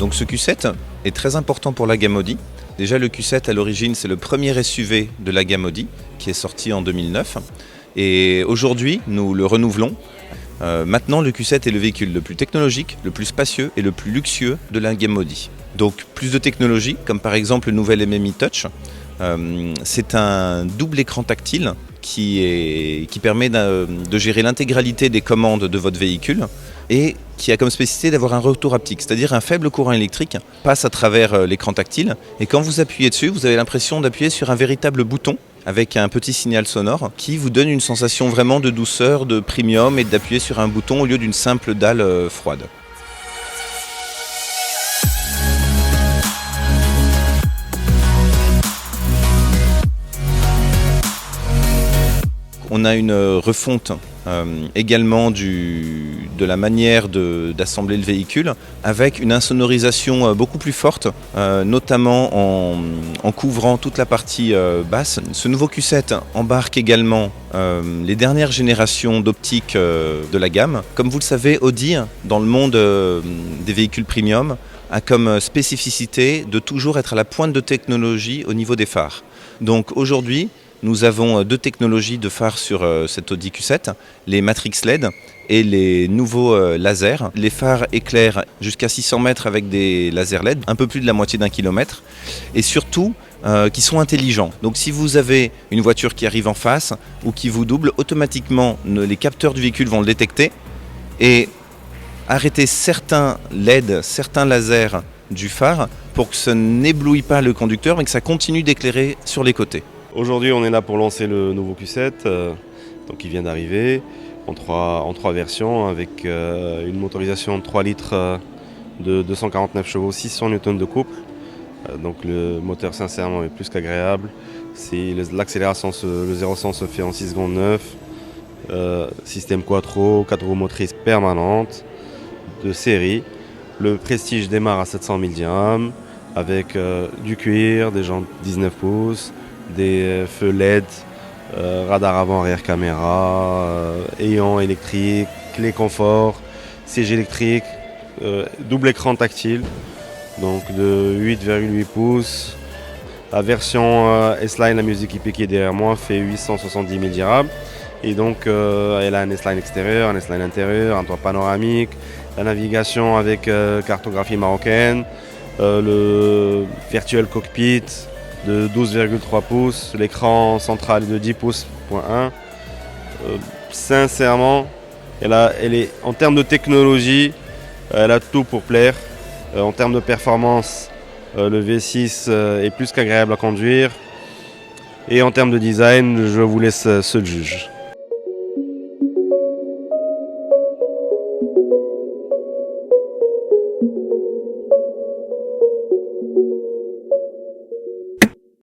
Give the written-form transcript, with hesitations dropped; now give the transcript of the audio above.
Donc ce Q7 est très important pour la gamme Audi. Déjà le Q7 à l'origine c'est le premier SUV de la gamme Audi qui est sorti en 2009 et aujourd'hui nous le renouvelons. Maintenant le Q7 est le véhicule le plus technologique, le plus spacieux et le plus luxueux de la gamme Audi. Donc plus de technologie comme par exemple le nouvel MMI Touch. C'est un double écran tactile qui permet de gérer l'intégralité des commandes de votre véhicule et qui a comme spécificité d'avoir un retour haptique, c'est-à-dire un faible courant électrique passe à travers l'écran tactile et quand vous appuyez dessus, vous avez l'impression d'appuyer sur un véritable bouton avec un petit signal sonore qui vous donne une sensation vraiment de douceur, de premium et d'appuyer sur un bouton au lieu d'une simple dalle froide. On a une refonte également de la manière d'assembler le véhicule avec une insonorisation beaucoup plus forte, notamment en couvrant toute la partie basse. Ce nouveau Q7 embarque également les dernières générations d'optiques de la gamme. Comme vous le savez, Audi, dans le monde des véhicules premium, a comme spécificité de toujours être à la pointe de technologie au niveau des phares. Donc aujourd'hui, nous avons deux technologies de phares sur cet Audi Q7, les Matrix LED et les nouveaux lasers. Les phares éclairent jusqu'à 600 mètres avec des lasers LED, un peu plus de la moitié d'un kilomètre, et surtout qui sont intelligents. Donc si vous avez une voiture qui arrive en face ou qui vous double, automatiquement les capteurs du véhicule vont le détecter et arrêter certains LED, certains lasers du phare pour que ça n'éblouisse pas le conducteur mais que ça continue d'éclairer sur les côtés. Aujourd'hui, on est là pour lancer le nouveau Q7, donc il vient d'arriver en trois versions avec une motorisation de 3 litres de 249 chevaux, 600 Nm de couple. Donc le moteur sincèrement est plus qu'agréable. L'accélération, le 0-100 se fait en 6 secondes 9. Système Quattro, 4 roues motrices permanentes de série. Le Prestige démarre à 700 000 dirhams avec du cuir, des jantes 19 pouces. Des feux LED, radar avant arrière caméra, ayant électrique, clé confort, siège électrique, double écran tactile, donc de 8,8 pouces. La version S-Line, la musique IP qui est derrière moi, fait 870 000 dirhams. Et donc elle a un S-Line extérieur, un S-Line intérieur, un toit panoramique, la navigation avec cartographie marocaine, le virtual cockpit de 12,3 pouces, l'écran central est de 10 pouces, point 1. Sincèrement, elle est, en termes de technologie, elle a tout pour plaire. En termes de performance, le V6 est plus qu'agréable à conduire. Et en termes de design, je vous laisse seul juge.